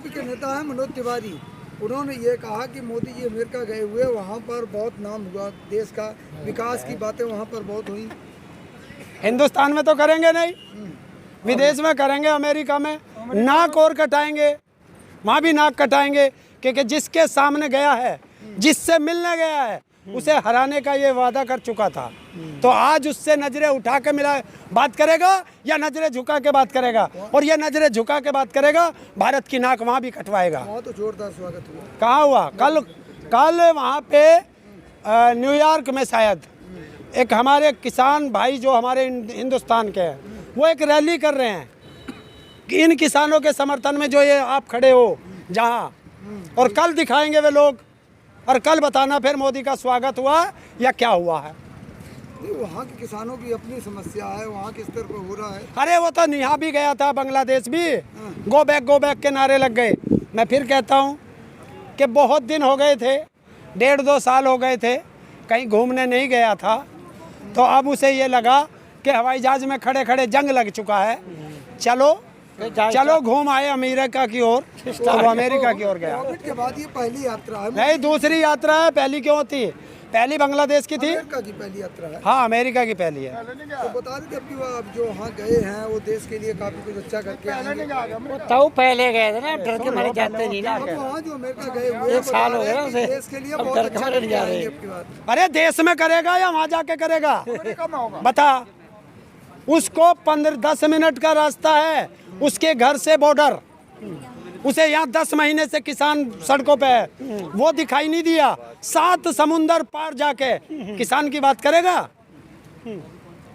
BJP के नेता हैं मनोज तिवारी, उन्होंने ये कहा कि मोदी जी अमेरिका गए हुए, वहाँ पर बहुत नाम हुआ, देश का विकास की बातें वहाँ पर बहुत हुई। हिंदुस्तान में तो करेंगे नहीं, विदेश में करेंगे, अमेरिका में नाक और कटाएंगे, वहाँ भी नाक कटाएंगे, क्योंकि जिसके सामने गया है, जिससे मिलने गया है, उसे हराने का ये वादा कर चुका था। तो आज उससे नजरें उठा के मिला बात करेगा या नजरें झुका के बात करेगा? और ये नजरें झुका के बात करेगा, भारत की नाक वहाँ भी कटवाएगा। वहाँ तो जोरदार स्वागत हुआ। कहाँ हुआ? कल वहाँ पे न्यूयॉर्क में शायद एक हमारे किसान भाई जो हमारे हिंदुस्तान के हैं, वो एक रैली कर रहे हैं कि इन किसानों के समर्थन में जो ये आप खड़े हो जहाँ, और कल दिखाएंगे वे लोग, और कल बताना फिर मोदी का स्वागत हुआ या क्या हुआ है। वहाँ के किसानों की अपनी समस्या है, वहाँ के स्तर पर हो रहा है। अरे वो तो यहाँ भी गया था, बांग्लादेश भी गो बैक के नारे लग गए। मैं फिर कहता हूँ कि बहुत दिन हो गए थे, 1.5-2 साल हो गए थे, कहीं घूमने नहीं गया था, तो अब उसे ये लगा कि हवाई जहाज में खड़े खड़े जंग लग चुका है, चलो घूम आए अमेरिका की ओर, तो वो अमेरिका की ओर गया। कोविड के बाद ये पहली यात्रा है। नहीं, दूसरी यात्रा है, पहली क्यों होती? पहली बांग्लादेश की थी, अमेरिका की पहली यात्रा है। हाँ अमेरिका की पहली है। तो बता दें कि अब जो वहाँ गए हैं वो देश के लिए काफी कुछ अच्छा करके आएंगे। तो पहले गए थे ना, डर के मारे जाते नहीं ना। अब वहाँ जो अमेरिका गए हुए हैं, 1 साल हो गया उसे, देश के लिए अब बहुत डर के अच्छा मारे नहीं करके जा रहे। आएंगे आपकी बात। अरे देश में करेगा या वहाँ जाके करेगा? बता, उसको 15-10 मिनट का रास्ता है उसके घर से बॉर्डर, उसे यहाँ 10 महीने से किसान सड़कों पे है, वो दिखाई नहीं दिया। 7 समुंदर पार जाके किसान की बात करेगा?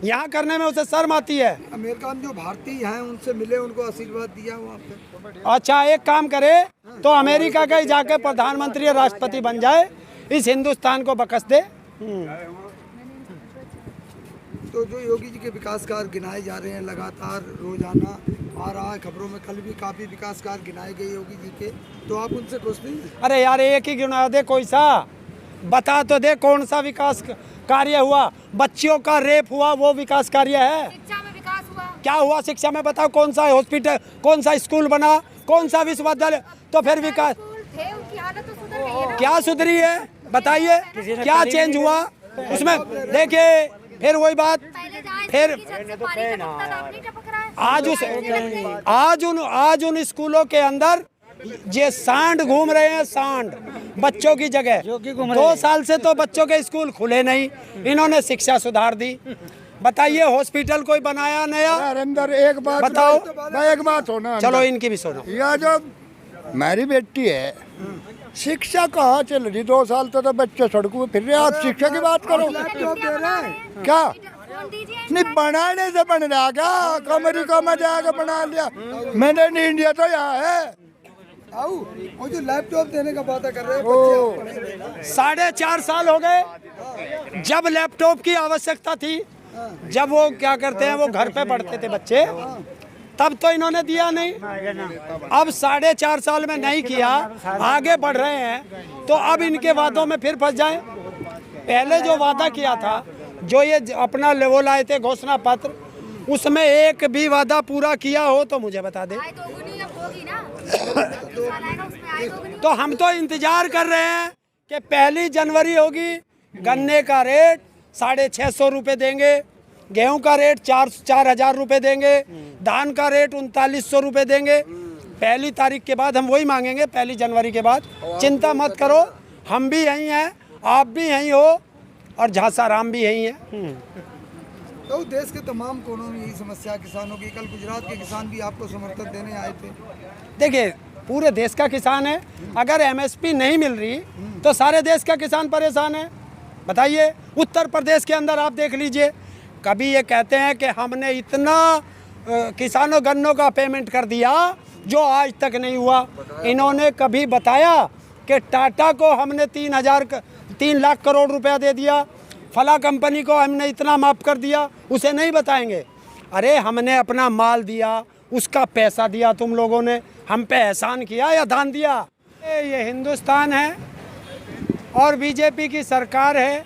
यहाँ करने में उसे शर्म आती है। अमेरिका में जो भारतीय हैं उनसे मिले, उनको आशीर्वाद दिया वहाँ पे। अच्छा, एक काम करे तो अमेरिका का ही जाके प्रधानमंत्री या राष्ट्रपति बन जाए, इस हिंदुस्तान को बकस दे। तो जो योगी जी के विकास कार्य गिनाए जा रहे हैं, लगातार रोजाना आ रहा है खबरों में, कल भी काफी विकास कार्य गिनाए गए योगी जी के, तो आप उनसे खुश नहीं? अरे यार, एक ही गिना दे, कोई सा बता तो दे, कौन सा विकास कार्य हुआ? बच्चियों का रेप हुआ, वो विकास कार्य है? शिक्षा में विकास हुआ? क्या हुआ शिक्षा में? बताओ, कौन सा हॉस्पिटल, कौन सा स्कूल बना, कौन सा विश्वविद्यालय? तो फिर विकास थे, उनकी हालत तो सुधर गई है ना। क्या सुधरी है? बताइए क्या चेंज हुआ उसमें? देखिए फिर वही बात, फिर आज उन स्कूलों के अंदर ये सांड घूम रहे हैं, सांड बच्चों की जगह। 2 साल से तो बच्चों के स्कूल खुले नहीं, इन्होंने शिक्षा सुधार दी। बताइए, हॉस्पिटल कोई बनाया नया? अंदर एक बात बताओ, एक बात हो ना, चलो इनकी भी सुनो। यह जो मेरी बेटी है, शिक्षा कहाँ चल रही? 2 साल तो बच्चे सड़कों पे फिर रहे, आप शिक्षा की बात करो। लैपटॉप दे रहे हैं क्या नहीं बनाने से बन रहा क्या? अमेरिका में जाकर बना लिया, मैंने नहीं, इंडिया तो यहाँ है। वो जो लैपटॉप देने का बात कर रहे हैं, 4.5 साल हो गए जब लैपटॉप की आवश्यकता थी, जब वो क्या करते हैं, वो घर पे पढ़ते थे बच्चे, तब तो इन्होंने दिया नहीं। अब 4.5 साल में नहीं किया, आगे बढ़ रहे हैं, तो अब इनके वादों में फिर फंस जाएं। पहले जो वादा किया था, जो ये अपना वो लाए थे घोषणा पत्र, उसमें एक भी वादा पूरा किया हो तो मुझे बता दे। तो हम तो इंतजार कर रहे हैं कि 1 जनवरी होगी, गन्ने का रेट 650 रुपये देंगे, गेहूं का रेट 4,000 रुपये देंगे, धान का रेट 3900 रुपये देंगे। 1 तारीख के बाद हम वही मांगेंगे, 1 जनवरी के बाद। चिंता मत करो, हम भी यहीं हैं, आप भी यहीं हो, और झांसाराम भी यहीं है। तो देश के तमाम कोनों में यही समस्या किसानों की। कल गुजरात के किसान भी आपको समर्थन देने आए थे। देखिए, पूरे देश का किसान है, अगर MSP नहीं मिल रही तो सारे देश का किसान परेशान है। बताइए, उत्तर प्रदेश के अंदर आप देख लीजिए, कभी ये कहते हैं कि हमने इतना किसानों गन्नों का पेमेंट कर दिया जो आज तक नहीं हुआ। इन्होंने कभी बताया कि टाटा को हमने 3 लाख करोड़ रुपया दे दिया, फला कंपनी को हमने इतना माफ़ कर दिया? उसे नहीं बताएंगे। अरे हमने अपना माल दिया, उसका पैसा दिया, तुम लोगों ने हम पे एहसान किया या दान दिया? ये हिंदुस्तान है और बीजेपी की सरकार है,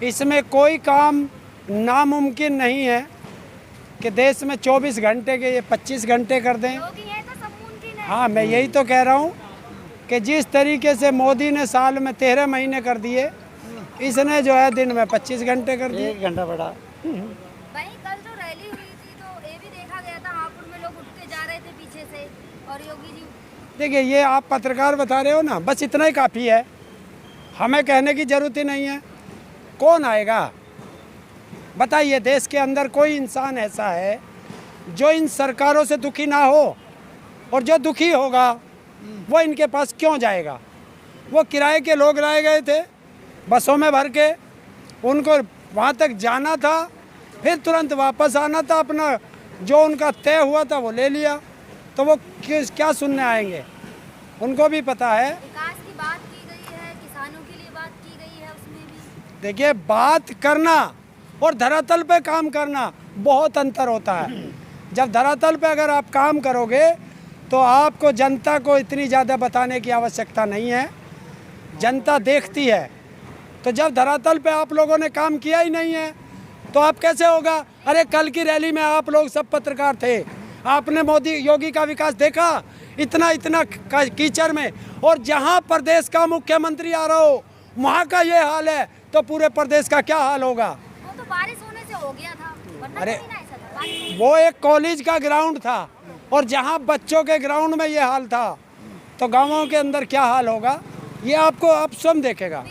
इसमें कोई काम नामुमकिन नहीं है कि देश में 24 घंटे के ये 25 घंटे कर दें। योगी है तो सब मुमकिन हाँ, मैं यही तो कह रहा हूँ कि जिस तरीके से मोदी ने साल में 13 महीने कर दिए, इसने जो है दिन में 25 घंटे कर दिए। 1 घंटा बढ़ा। वहीं कल जो रैली हुई थी तो ये भी देखा गया था, हापुड़ में लोग उठ के जा रहे थे पीछे से, और योगी जी देखिए, ये आप पत्रकार बता रहे हो ना, बस इतना ही काफ़ी है, हमें कहने की ज़रूरत ही नहीं है। कौन आएगा बताइए? देश के अंदर कोई इंसान ऐसा है जो इन सरकारों से दुखी ना हो, और जो दुखी होगा वो इनके पास क्यों जाएगा? वो किराए के लोग लाए गए थे बसों में भर के, उनको वहाँ तक जाना था, फिर तुरंत वापस आना था, अपना जो उनका तय हुआ था वो ले लिया, तो वो क्या सुनने आएंगे? उनको भी पता है। विकास की बात की गई है, किसानों के लिए बात की गई है, उसमें भी देखिए, बात करना और धरातल पे काम करना बहुत अंतर होता है। जब धरातल पे अगर आप काम करोगे तो आपको जनता को इतनी ज़्यादा बताने की आवश्यकता नहीं है, जनता देखती है। तो जब धरातल पे आप लोगों ने काम किया ही नहीं है तो आप कैसे होगा? अरे कल की रैली में आप लोग सब पत्रकार थे, आपने मोदी योगी का विकास देखा? इतना इतना कीचड़ में, और जहाँ प्रदेश का मुख्यमंत्री आ रहा हो वहाँ का ये हाल है, तो पूरे प्रदेश का क्या हाल होगा? वो तो बारिश होने से हो गया था, वरना अरे, कभी ना ऐसा था। बारिश वो एक कॉलेज का ग्राउंड था, और जहाँ बच्चों के ग्राउंड में ये हाल था, तो गाँवों के अंदर क्या हाल होगा ये आपको आप स्वयं देखेगा। योगी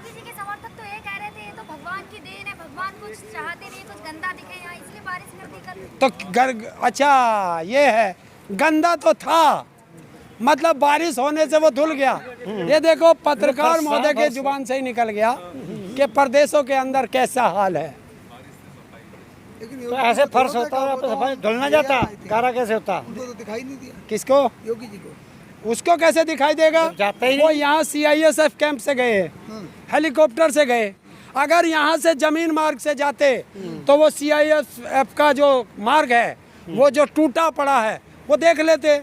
जी के समर्थक तो ये कह रहे थे ये तो भगवान की देन है, भगवान कुछ चाहते नहीं, कुछ गंदा दिखे यहाँ, इसलिए बारिश कर दी कल। तो अच्छा, ये है, गंदा तो था, मतलब बारिश होने से वो धुल गया। ये देखो, पत्रकार महोदय के जुबान से ही निकल गया कि प्रदेशों के अंदर कैसा हाल है। लेकिन तो ऐसे फर्श होता है, सफाई धुलना जाता, कारा कैसे होता? उनको तो दिखाई नहीं दिया, किसको? योगी जी को। उसको कैसे दिखाई देगा? जाता ही वो यहाँ CISF कैंप से गए, हेलीकॉप्टर से गए। अगर यहाँ से जमीन मार्ग से जाते तो वो CISF का जो मार्ग है, वो जो टूटा पड़ा है, वो देख लेते।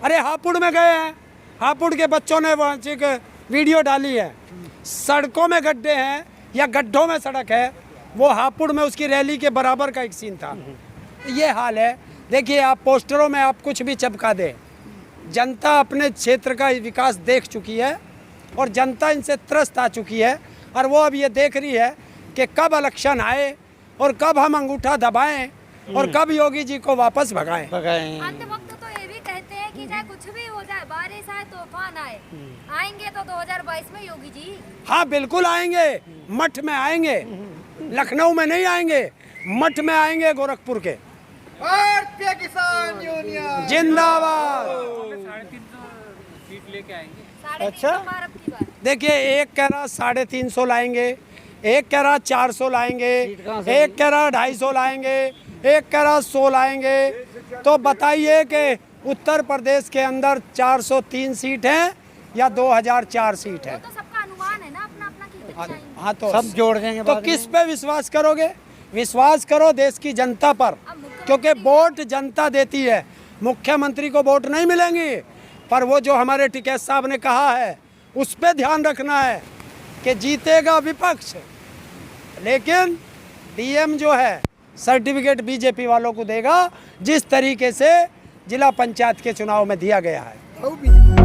अरे हापुड़ में गए हैं, हापुड़ के बच्चों ने वहाँ से वीडियो डाली है, सड़कों में गड्ढे हैं या गड्ढों में सड़क है, वो हापुड़ में उसकी रैली के बराबर का एक सीन था। ये हाल है। देखिए, आप पोस्टरों में आप कुछ भी चपका दे, जनता अपने क्षेत्र का विकास देख चुकी है और जनता इनसे त्रस्त आ चुकी है, और वो अब ये देख रही है कि कब इलेक्शन आए और कब हम अंगूठा दबाएं और कब योगी जी को वापस भगाएं। अंत वक्त तो ये भी कहते हैं कि चाहे कुछ भी हो जाए, बारिश आए, तूफान आए, आएंगे तो 2022 में योगी जी। हाँ, बिल्कुल आएंगे, मठ में आएंगे, लखनऊ में नहीं आएंगे, मठ में आएंगे, गोरखपुर के। भारतीय किसान यूनियन जिंदाबाद। 350 अच्छा। पार अब की बार। देखिए, एक कह रहा 350 लाएंगे, एक कह रहा 400 लाएंगे, एक कह रहा 250 लाएंगे, एक कह रहा 100 लाएंगे। तो बताइए कि उत्तर प्रदेश के अंदर 403 सीट हैं या 2004 सीट है? वो तो सबका अनुमान है ना, अपना अपना की कितनी आएंगी। हाँ, तो सब जोड़ देंगे तो बाद किस में। पे विश्वास करोगे? विश्वास करो देश की जनता पर, क्योंकि वोट जनता देती है। मुख्यमंत्री को वोट नहीं मिलेंगी, पर वो जो हमारे टिकैत साहब ने कहा है उस पे ध्यान रखना है कि जीतेगा विपक्ष, लेकिन DM जो है सर्टिफिकेट BJP वालों को देगा, जिस तरीके से जिला पंचायत के चुनाव में दिया गया है।